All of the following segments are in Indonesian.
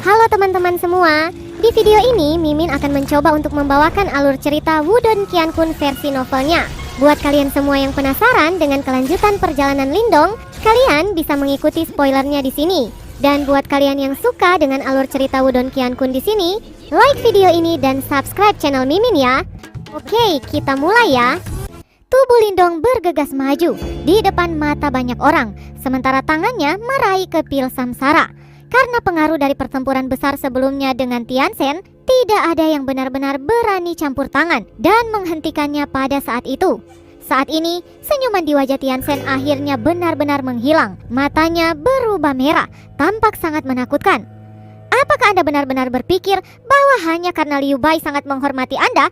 Halo teman-teman semua, di video ini Mimin akan mencoba untuk membawakan alur cerita Wudong Qiankun versi novelnya. Buat kalian semua yang penasaran dengan kelanjutan perjalanan Lindong, kalian bisa mengikuti spoilernya di sini. Dan buat kalian yang suka dengan alur cerita Wudong Qiankun di sini, like video ini dan subscribe channel Mimin ya. Oke, kita mulai ya. Tubuh Lindong bergegas maju di depan mata banyak orang, sementara tangannya meraih ke pil samsara. Karena pengaruh dari pertempuran besar sebelumnya dengan Tianchen, tidak ada yang benar-benar berani campur tangan dan menghentikannya pada saat itu. Saat ini, senyuman di wajah Tianchen akhirnya benar-benar menghilang. Matanya berubah merah, tampak sangat menakutkan. Apakah Anda benar-benar berpikir bahwa hanya karena Liu Bai sangat menghormati Anda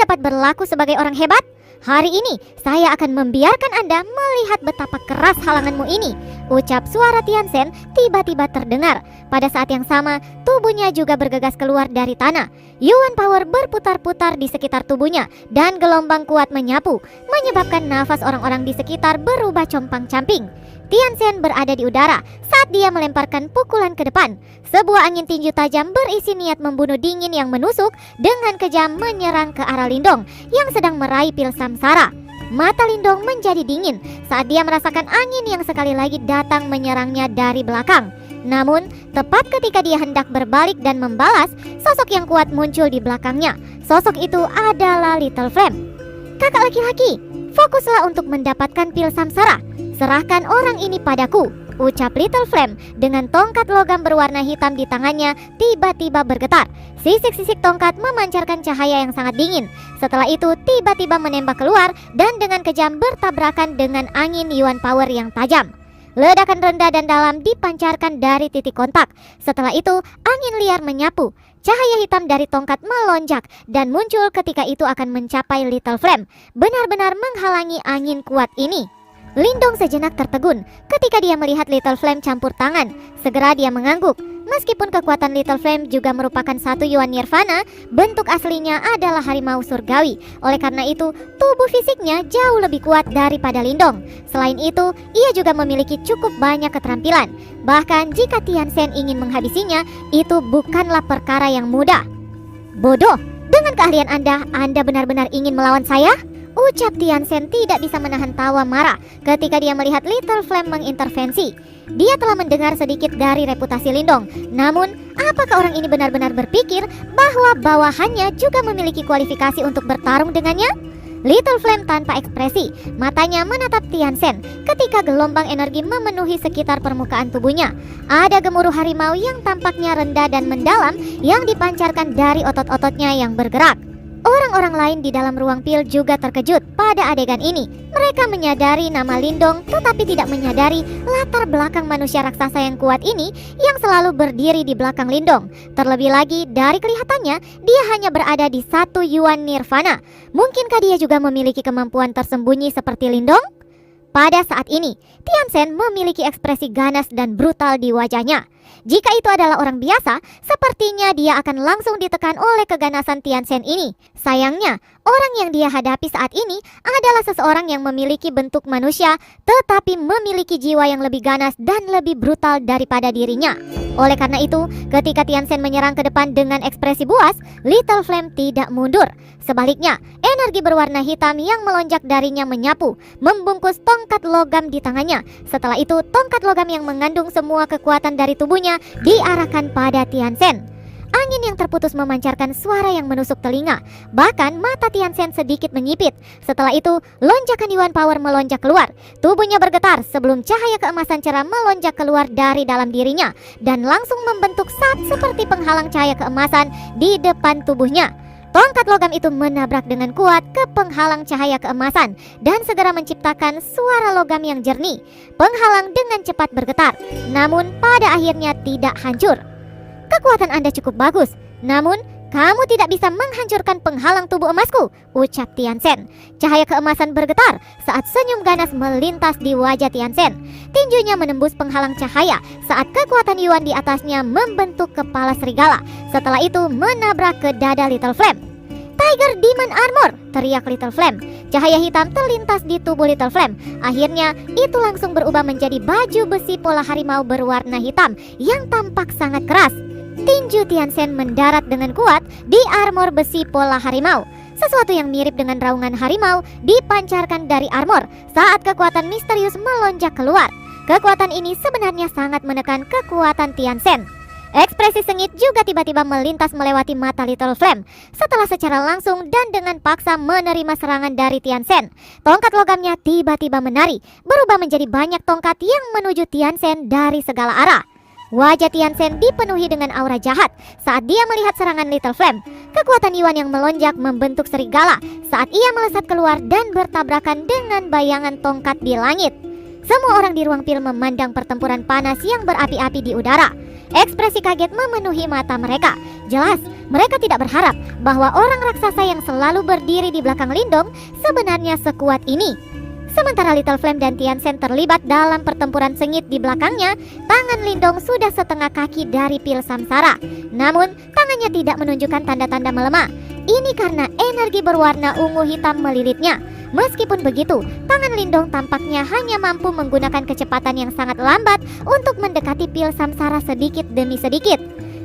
dapat berlaku sebagai orang hebat? Hari ini, saya akan membiarkan Anda melihat betapa keras halanganmu ini. Ucap suara Tianchen tiba-tiba terdengar. Pada saat yang sama, tubuhnya juga bergegas keluar dari tanah. Yuan Power berputar-putar di sekitar tubuhnya dan gelombang kuat menyapu, menyebabkan nafas orang-orang di sekitar berubah compang-camping. Tianchen berada di udara saat dia melemparkan pukulan ke depan. Sebuah angin tinju tajam berisi niat membunuh dingin yang menusuk dengan kejam menyerang ke arah Lindong yang sedang meraih pil samsara. Mata Lindong menjadi dingin saat dia merasakan angin yang sekali lagi datang menyerangnya dari belakang. Namun, tepat ketika dia hendak berbalik dan membalas, sosok yang kuat muncul di belakangnya. Sosok itu adalah Little Flame. Kakak laki-laki, fokuslah untuk mendapatkan pil samsara. Serahkan orang ini padaku, ucap Little Flame dengan tongkat logam berwarna hitam di tangannya tiba-tiba bergetar. Sisik-sisik tongkat memancarkan cahaya yang sangat dingin. Setelah itu tiba-tiba menembak keluar dan dengan kejam bertabrakan dengan angin Yuan Power yang tajam. Ledakan rendah dan dalam dipancarkan dari titik kontak. Setelah itu angin liar menyapu. Cahaya hitam dari tongkat melonjak dan muncul ketika itu akan mencapai Little Flame, benar-benar menghalangi angin kuat ini. Lindong sejenak tertegun ketika dia melihat Little Flame campur tangan. Segera dia mengangguk. Meskipun kekuatan Little Flame juga merupakan satu Yuan Nirvana, bentuk aslinya adalah harimau surgawi. Oleh karena itu, tubuh fisiknya jauh lebih kuat daripada Lindong. Selain itu, ia juga memiliki cukup banyak keterampilan. Bahkan jika Tianchen ingin menghabisinya, itu bukanlah perkara yang mudah. Bodoh, dengan keahlian Anda benar-benar ingin melawan saya? Ucap Tianchen tidak bisa menahan tawa marah ketika dia melihat Little Flame mengintervensi. Dia telah mendengar sedikit dari reputasi Lindong. Namun, apakah orang ini benar-benar berpikir bahwa bawahannya juga memiliki kualifikasi untuk bertarung dengannya? Little Flame tanpa ekspresi, matanya menatap Tianchen ketika gelombang energi memenuhi sekitar permukaan tubuhnya. Ada gemuruh harimau yang tampaknya rendah dan mendalam yang dipancarkan dari otot-ototnya yang bergerak. Orang-orang lain di dalam ruang pil juga terkejut pada adegan ini. Mereka menyadari nama Lindong tetapi tidak menyadari latar belakang manusia raksasa yang kuat ini yang selalu berdiri di belakang Lindong. Terlebih lagi dari kelihatannya dia hanya berada di satu Yuan Nirvana. Mungkinkah dia juga memiliki kemampuan tersembunyi seperti Lindong? Pada saat ini, Tianchen memiliki ekspresi ganas dan brutal di wajahnya. Jika itu adalah orang biasa, sepertinya dia akan langsung ditekan oleh keganasan Tianchen ini. Sayangnya, orang yang dia hadapi saat ini adalah seseorang yang memiliki bentuk manusia, tetapi memiliki jiwa yang lebih ganas dan lebih brutal daripada dirinya. Oleh karena itu, ketika Tianchen menyerang ke depan dengan ekspresi buas, Little Flame tidak mundur. Sebaliknya, energi berwarna hitam yang melonjak darinya menyapu, membungkus tongkat logam di tangannya. Setelah itu, tongkat logam yang mengandung semua kekuatan dari tubuhnya diarahkan pada Tianchen. Angin yang terputus memancarkan suara yang menusuk telinga. Bahkan mata Tianchen sedikit menyipit. Setelah itu, lonjakan Yuan Power melonjak keluar. Tubuhnya bergetar sebelum cahaya keemasan cerah melonjak keluar dari dalam dirinya dan langsung membentuk sat seperti penghalang cahaya keemasan di depan tubuhnya. Tongkat logam itu menabrak dengan kuat ke penghalang cahaya keemasan dan segera menciptakan suara logam yang jernih. Penghalang dengan cepat bergetar, namun pada akhirnya tidak hancur. Kekuatan Anda cukup bagus, namun kamu tidak bisa menghancurkan penghalang tubuh emasku, ucap Tianchen. Cahaya keemasan bergetar saat senyum ganas melintas di wajah Tianchen. Tinjunya menembus penghalang cahaya saat kekuatan Yuan di atasnya membentuk kepala serigala. Setelah itu menabrak ke dada Little Flame. Tiger Demon Armor, teriak Little Flame. Cahaya hitam terlintas di tubuh Little Flame. Akhirnya itu langsung berubah menjadi baju besi pola harimau berwarna hitam yang tampak sangat keras. tinju Tianchen mendarat dengan kuat di armor besi pola harimau. Sesuatu yang mirip dengan raungan harimau dipancarkan dari armor saat kekuatan misterius melonjak keluar. Kekuatan ini sebenarnya sangat menekan kekuatan Tianchen. Ekspresi sengit juga tiba-tiba melintas melewati mata Little Flame setelah secara langsung dan dengan paksa menerima serangan dari Tianchen. Tongkat logamnya tiba-tiba menari, berubah menjadi banyak tongkat yang menuju Tianchen dari segala arah. Wajah Tianchen dipenuhi dengan aura jahat saat dia melihat serangan Little Flame. Kekuatan Yuan yang melonjak membentuk serigala saat ia melesat keluar dan bertabrakan dengan bayangan tongkat di langit. Semua orang di ruang pil memandang pertempuran panas yang berapi-api di udara. Ekspresi kaget memenuhi mata mereka. Jelas, mereka tidak berharap bahwa orang raksasa yang selalu berdiri di belakang Lindong sebenarnya sekuat ini. Sementara Little Flame dan Tianchen terlibat dalam pertempuran sengit di belakangnya, tangan Lindong sudah setengah kaki dari pil samsara. Namun, tangannya tidak menunjukkan tanda-tanda melemah. Ini karena energi berwarna ungu hitam melilitnya. Meskipun begitu, tangan Lindong tampaknya hanya mampu menggunakan kecepatan yang sangat lambat untuk mendekati pil samsara sedikit demi sedikit.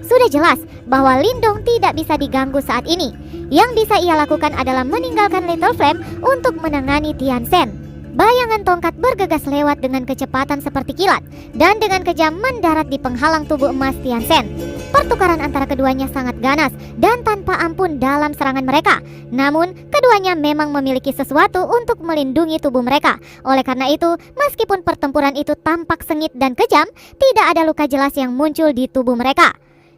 Sudah jelas bahwa Lindong tidak bisa diganggu saat ini. Yang bisa ia lakukan adalah meninggalkan Little Flame untuk menangani Tianchen. Bayangan tongkat bergegas lewat dengan kecepatan seperti kilat dan dengan kejam mendarat di penghalang tubuh emas Tianchen. Pertukaran antara keduanya sangat ganas dan tanpa ampun dalam serangan mereka. Namun, keduanya memang memiliki sesuatu untuk melindungi tubuh mereka. Oleh karena itu, meskipun pertempuran itu tampak sengit dan kejam, tidak ada luka jelas yang muncul di tubuh mereka.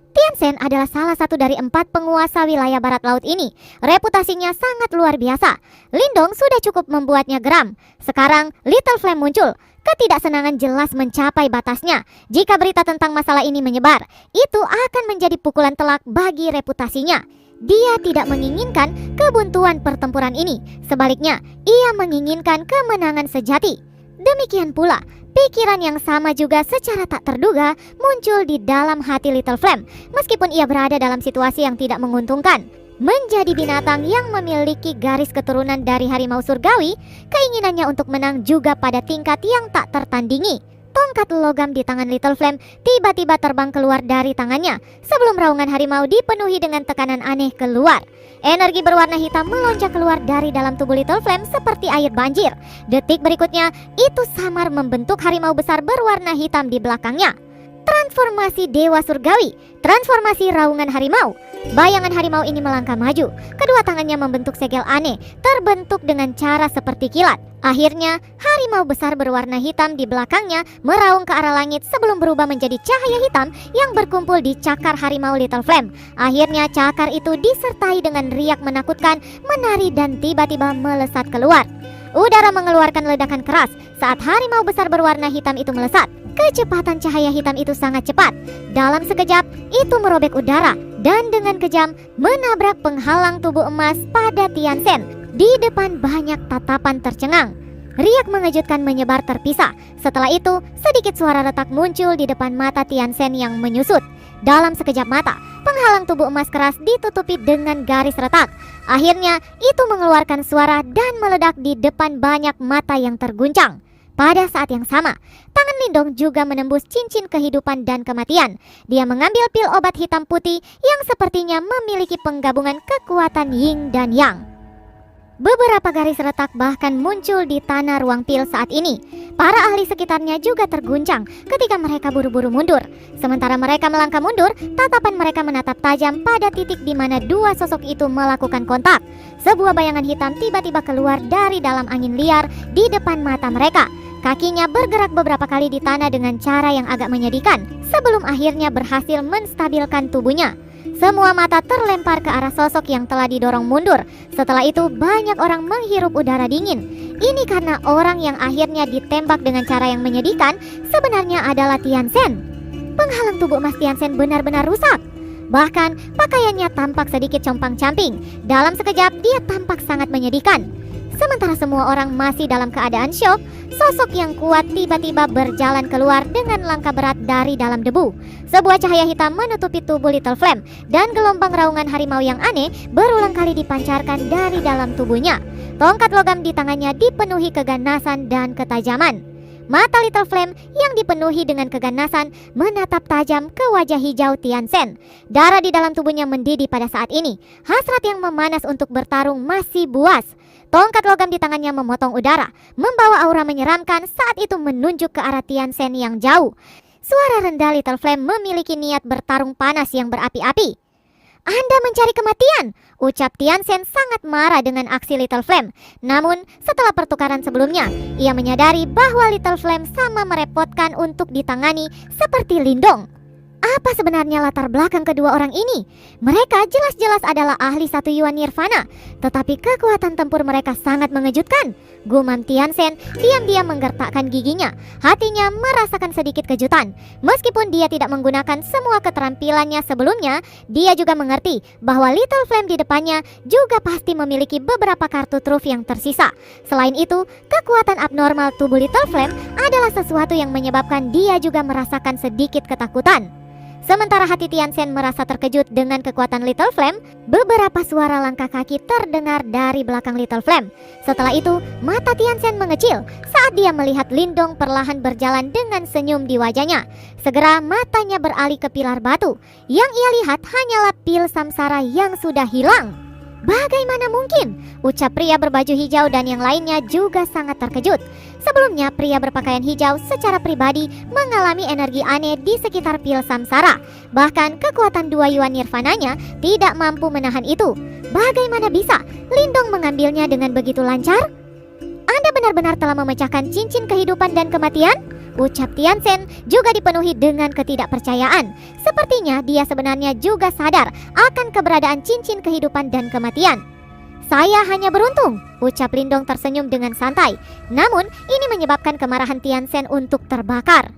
Tianchen adalah salah satu dari 4 penguasa wilayah barat laut ini. Reputasinya sangat luar biasa. Lindong sudah cukup membuatnya geram. Sekarang Little Flame muncul. Ketidaksenangan jelas mencapai batasnya. Jika berita tentang masalah ini menyebar, itu akan menjadi pukulan telak bagi reputasinya. Dia tidak menginginkan kebuntuan pertempuran ini. Sebaliknya, ia menginginkan kemenangan sejati. Demikian pula, pikiran yang sama juga secara tak terduga muncul di dalam hati Little Flame. Meskipun ia berada dalam situasi yang tidak menguntungkan, menjadi binatang yang memiliki garis keturunan dari harimau surgawi, keinginannya untuk menang juga pada tingkat yang tak tertandingi. Tongkat logam di tangan Little Flame tiba-tiba terbang keluar dari tangannya sebelum raungan harimau dipenuhi dengan tekanan aneh keluar. Energi berwarna hitam melonjak keluar dari dalam tubuh Little Flame seperti air banjir. Detik berikutnya, itu samar membentuk harimau besar berwarna hitam di belakangnya. Transformasi Dewa Surgawi, transformasi raungan harimau. Bayangan harimau ini melangkah maju. Kedua tangannya membentuk segel aneh, terbentuk dengan cara seperti kilat. Akhirnya, harimau besar berwarna hitam di belakangnya meraung ke arah langit sebelum berubah menjadi cahaya hitam yang berkumpul di cakar harimau Little Flame. Akhirnya, cakar itu disertai dengan riak menakutkan, menari dan tiba-tiba melesat keluar. Udara mengeluarkan ledakan keras saat harimau besar berwarna hitam itu melesat. Kecepatan cahaya hitam itu sangat cepat. Dalam sekejap, itu merobek udara dan dengan kejam menabrak penghalang tubuh emas pada Tianchen. Di depan banyak tatapan tercengang. Riak mengejutkan menyebar terpisah. Setelah itu, sedikit suara retak muncul di depan mata Tianchen yang menyusut. Dalam sekejap mata, penghalang tubuh emas keras ditutupi dengan garis retak. Akhirnya, itu mengeluarkan suara dan meledak di depan banyak mata yang terguncang. Pada saat yang sama, tangan Lindong juga menembus cincin kehidupan dan kematian. Dia mengambil pil obat hitam putih yang sepertinya memiliki penggabungan kekuatan yin dan yang. Beberapa garis retak bahkan muncul di tanah ruang pil saat ini. Para ahli sekitarnya juga terguncang ketika mereka buru-buru mundur. Sementara mereka melangkah mundur, tatapan mereka menatap tajam pada titik di mana dua sosok itu melakukan kontak. Sebuah bayangan hitam tiba-tiba keluar dari dalam angin liar di depan mata mereka. Kakinya bergerak beberapa kali di tanah dengan cara yang agak menyedihkan sebelum akhirnya berhasil menstabilkan tubuhnya. Semua mata terlempar ke arah sosok yang telah didorong mundur. Setelah itu banyak orang menghirup udara dingin. Ini karena orang yang akhirnya ditembak dengan cara yang menyedihkan sebenarnya adalah Tianchen. Penghalang tubuh emas Tianchen benar-benar rusak. Bahkan pakaiannya tampak sedikit compang-camping. Dalam sekejap dia tampak sangat menyedihkan. Sementara semua orang masih dalam keadaan syok, sosok yang kuat tiba-tiba berjalan keluar dengan langkah berat dari dalam debu. Sebuah cahaya hitam menutupi tubuh Little Flame dan gelombang raungan harimau yang aneh berulang kali dipancarkan dari dalam tubuhnya. Tongkat logam di tangannya dipenuhi keganasan dan ketajaman. Mata Little Flame yang dipenuhi dengan keganasan menatap tajam ke wajah hijau Tianchen. Darah di dalam tubuhnya mendidih pada saat ini. Hasrat yang memanas untuk bertarung masih buas. Tongkat logam di tangannya memotong udara, membawa aura menyeramkan saat itu menunjuk ke arah Tianchen yang jauh. Suara rendah Little Flame memiliki niat bertarung panas yang berapi-api. "Anda mencari kematian," ucap Tianchen sangat marah dengan aksi Little Flame. Namun, setelah pertukaran sebelumnya, ia menyadari bahwa Little Flame sama merepotkan untuk ditangani seperti Lindong. Apa sebenarnya latar belakang kedua orang ini? Mereka jelas-jelas adalah ahli satu Yuan Nirvana, tetapi kekuatan tempur mereka sangat mengejutkan. Gumam Tianchen diam-diam menggertakkan giginya. Hatinya merasakan sedikit kejutan. Meskipun dia tidak menggunakan semua keterampilannya sebelumnya, dia juga mengerti bahwa Little Flame di depannya juga pasti memiliki beberapa kartu truf yang tersisa. Selain itu, kekuatan abnormal tubuh Little Flame adalah sesuatu yang menyebabkan dia juga merasakan sedikit ketakutan. Sementara hati Tianchen merasa terkejut dengan kekuatan Little Flame, beberapa suara langkah kaki terdengar dari belakang Little Flame. Setelah itu, mata Tianchen mengecil saat dia melihat Lindong perlahan berjalan dengan senyum di wajahnya. Segera matanya beralih ke pilar batu. Yang ia lihat hanyalah pil samsara yang sudah hilang. "Bagaimana mungkin?" ucap pria berbaju hijau dan yang lainnya juga sangat terkejut. Sebelumnya, pria berpakaian hijau secara pribadi mengalami energi aneh di sekitar pil samsara. Bahkan kekuatan 2 Yuan Nirvananya tidak mampu menahan itu. Bagaimana bisa Lindong mengambilnya dengan begitu lancar? "Anda benar-benar telah memecahkan cincin kehidupan dan kematian?" ucap Tianchen juga dipenuhi dengan ketidakpercayaan. Sepertinya dia sebenarnya juga sadar akan keberadaan cincin kehidupan dan kematian. "Saya hanya beruntung," ucap Lindong tersenyum dengan santai. Namun, ini menyebabkan kemarahan Tianchen untuk terbakar.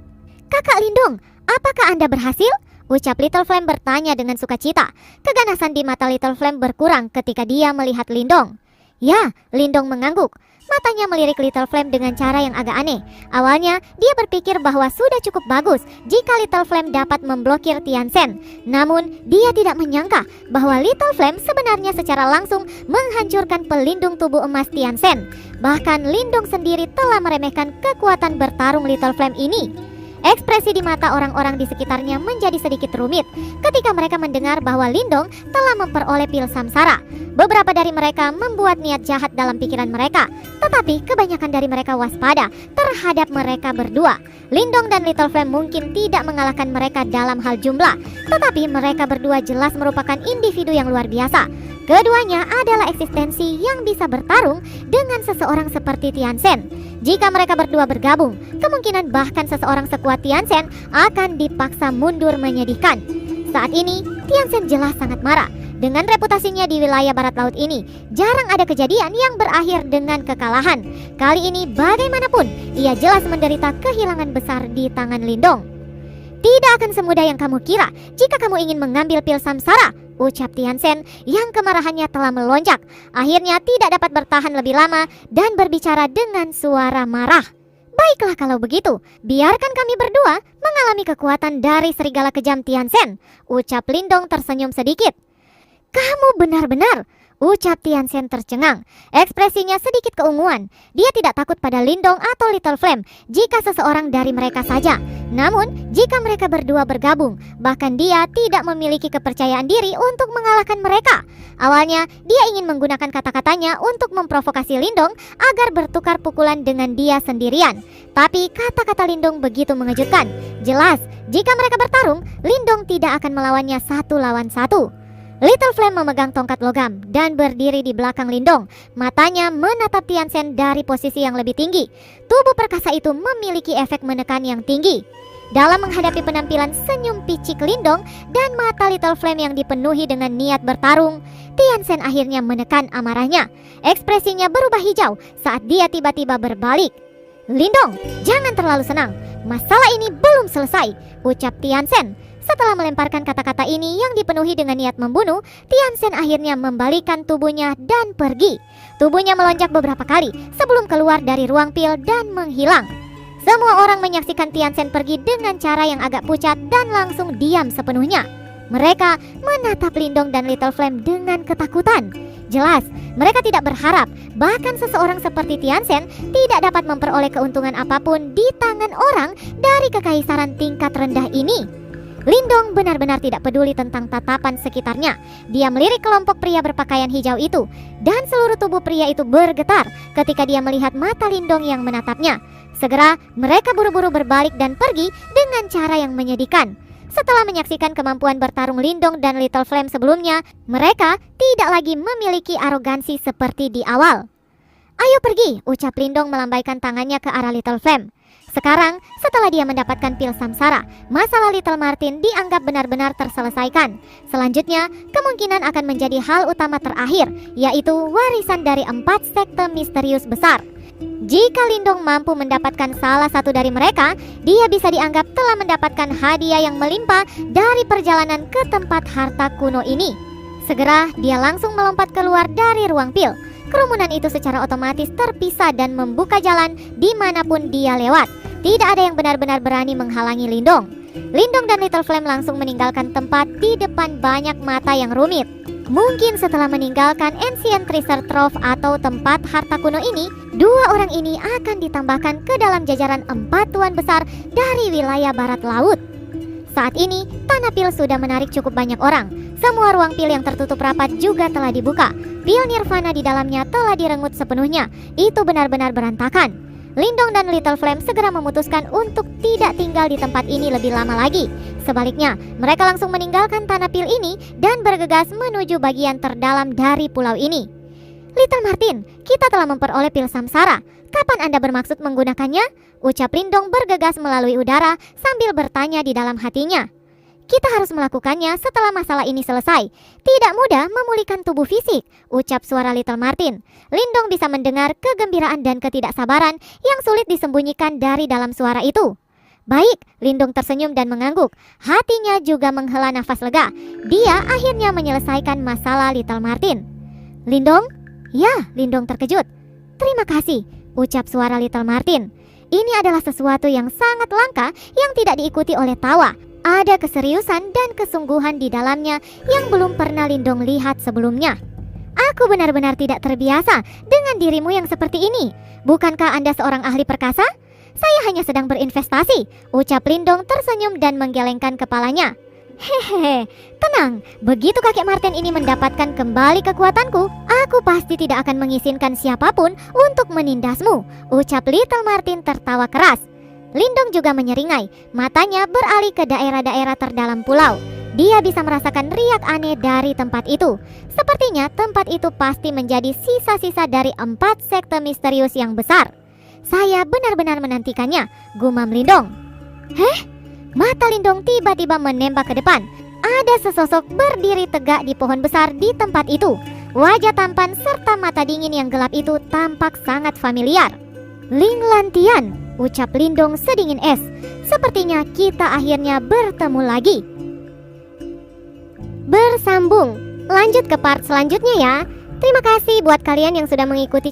"Kakak Lindong, apakah Anda berhasil?" ucap Little Flame bertanya dengan sukacita. Keganasan di mata Little Flame berkurang ketika dia melihat Lindong. "Ya," Lindong mengangguk. Matanya melirik Little Flame dengan cara yang agak aneh. Awalnya, dia berpikir bahwa sudah cukup bagus jika Little Flame dapat memblokir Tianchen. Namun, dia tidak menyangka bahwa Little Flame sebenarnya secara langsung menghancurkan pelindung tubuh emas Tianchen. Bahkan Lindong sendiri telah meremehkan kekuatan bertarung Little Flame ini. Ekspresi di mata orang-orang di sekitarnya menjadi sedikit rumit ketika mereka mendengar bahwa Lindong telah memperoleh pil samsara. Beberapa dari mereka membuat niat jahat dalam pikiran mereka, tetapi kebanyakan dari mereka waspada terhadap mereka berdua. Lindong dan Little Flame mungkin tidak mengalahkan mereka dalam hal jumlah, tetapi mereka berdua jelas merupakan individu yang luar biasa. Keduanya adalah eksistensi yang bisa bertarung dengan seseorang seperti Tianchen. Jika mereka berdua bergabung, kemungkinan bahkan seseorang sekuat Tianchen akan dipaksa mundur menyedihkan. Saat ini, Tianchen jelas sangat marah. Dengan reputasinya di wilayah barat laut ini, jarang ada kejadian yang berakhir dengan kekalahan. Kali ini bagaimanapun, ia jelas menderita kehilangan besar di tangan Lindong. "Tidak akan semudah yang kamu kira jika kamu ingin mengambil pil samsara," ucap Tianchen yang kemarahannya telah melonjak. Akhirnya tidak dapat bertahan lebih lama dan berbicara dengan suara marah. "Baiklah kalau begitu, biarkan kami berdua mengalami kekuatan dari serigala kejam Tianchen," ucap Lindong tersenyum sedikit. "Kamu benar-benar," ucap Tianchen tercengang. Ekspresinya sedikit keunguan. Dia tidak takut pada Lindong atau Little Flame jika seseorang dari mereka saja. Namun, jika mereka berdua bergabung, bahkan dia tidak memiliki kepercayaan diri untuk mengalahkan mereka. Awalnya, dia ingin menggunakan kata-katanya untuk memprovokasi Lindong agar bertukar pukulan dengan dia sendirian. Tapi kata-kata Lindong begitu mengejutkan. Jelas, jika mereka bertarung, Lindong tidak akan melawannya 1 lawan 1. Little Flame memegang tongkat logam dan berdiri di belakang Lindong. Matanya menatap Tianchen dari posisi yang lebih tinggi. Tubuh perkasa itu memiliki efek menekan yang tinggi. Dalam menghadapi penampilan senyum picik Lindong dan mata Little Flame yang dipenuhi dengan niat bertarung, Tianchen akhirnya menekan amarahnya. Ekspresinya berubah hijau saat dia tiba-tiba berbalik. "Lindong, jangan terlalu senang. Masalah ini belum selesai," ucap Tianchen. Setelah melemparkan kata-kata ini yang dipenuhi dengan niat membunuh, Tianchen akhirnya membalikkan tubuhnya dan pergi. Tubuhnya melonjak beberapa kali sebelum keluar dari ruang pil dan menghilang. Semua orang menyaksikan Tianchen pergi dengan cara yang agak pucat dan langsung diam sepenuhnya. Mereka menatap Lindong dan Little Flame dengan ketakutan. Jelas, mereka tidak berharap bahkan seseorang seperti Tianchen tidak dapat memperoleh keuntungan apapun di tangan orang dari kekaisaran tingkat rendah ini. Lindong benar-benar tidak peduli tentang tatapan sekitarnya. Dia melirik kelompok pria berpakaian hijau itu, dan seluruh tubuh pria itu bergetar ketika dia melihat mata Lindong yang menatapnya. Segera mereka buru-buru berbalik dan pergi dengan cara yang menyedihkan. Setelah menyaksikan kemampuan bertarung Lindong dan Little Flame sebelumnya, mereka tidak lagi memiliki arogansi seperti di awal. "Ayo pergi," ucap Lindong melambaikan tangannya ke arah Little Flame. Sekarang, setelah dia mendapatkan pil samsara, masalah Little Martin dianggap benar-benar terselesaikan. Selanjutnya, kemungkinan akan menjadi hal utama terakhir, yaitu warisan dari 4 sekte misterius besar. Jika Lindong mampu mendapatkan salah satu dari mereka, dia bisa dianggap telah mendapatkan hadiah yang melimpah dari perjalanan ke tempat harta kuno ini. Segera, dia langsung melompat keluar dari ruang pil. Kerumunan itu secara otomatis terpisah dan membuka jalan dimanapun dia lewat. Tidak ada yang benar-benar berani menghalangi Lindong. Lindong dan Little Flame langsung meninggalkan tempat di depan banyak mata yang rumit. Mungkin setelah meninggalkan Ancient Treasure Trove atau tempat harta kuno ini, 2 orang ini akan ditambahkan ke dalam jajaran 4 tuan besar dari wilayah barat laut. Saat ini, tanah pil sudah menarik cukup banyak orang. Semua ruang pil yang tertutup rapat juga telah dibuka. Pil Nirvana di dalamnya telah direngut sepenuhnya. Itu benar-benar berantakan. Lindong dan Little Flame segera memutuskan untuk tidak tinggal di tempat ini lebih lama lagi. Sebaliknya, mereka langsung meninggalkan tanah pil ini dan bergegas menuju bagian terdalam dari pulau ini. "Little Martin, kita telah memperoleh pil samsara. Kapan Anda bermaksud menggunakannya?" ucap Lindong bergegas melalui udara sambil bertanya di dalam hatinya. "Kita harus melakukannya setelah masalah ini selesai. Tidak mudah memulihkan tubuh fisik," ucap suara Little Martin. Lindong bisa mendengar kegembiraan dan ketidaksabaran yang sulit disembunyikan dari dalam suara itu. "Baik," Lindong tersenyum dan mengangguk. Hatinya juga menghela nafas lega. Dia akhirnya menyelesaikan masalah Little Martin. "Lindong?" "Ya," Lindong terkejut. "Terima kasih," ucap suara Little Martin. Ini adalah sesuatu yang sangat langka yang tidak diikuti oleh tawa. Ada keseriusan dan kesungguhan di dalamnya yang belum pernah Lindong lihat sebelumnya. "Aku benar-benar tidak terbiasa dengan dirimu yang seperti ini. Bukankah Anda seorang ahli perkasa?" "Saya hanya sedang berinvestasi," ucap Lindong tersenyum dan menggelengkan kepalanya. "Hehehe, tenang. Begitu kakek Martin ini mendapatkan kembali kekuatanku, aku pasti tidak akan mengizinkan siapapun untuk menindasmu," ucap Little Martin tertawa keras. Lindong juga menyeringai. Matanya beralih ke daerah-daerah terdalam pulau. Dia bisa merasakan riak aneh dari tempat itu. Sepertinya tempat itu pasti menjadi sisa-sisa dari 4 sekte misterius yang besar. "Saya benar-benar menantikannya," gumam Lindong. Mata Lindong tiba-tiba menembak ke depan. Ada sesosok berdiri tegak di pohon besar di tempat itu. Wajah tampan serta mata dingin yang gelap itu tampak sangat familiar. "Ling Lantian," ucap Lindong sedingin es. "Sepertinya kita akhirnya bertemu lagi." Bersambung. Lanjut ke part selanjutnya ya. Terima kasih buat kalian yang sudah mengikuti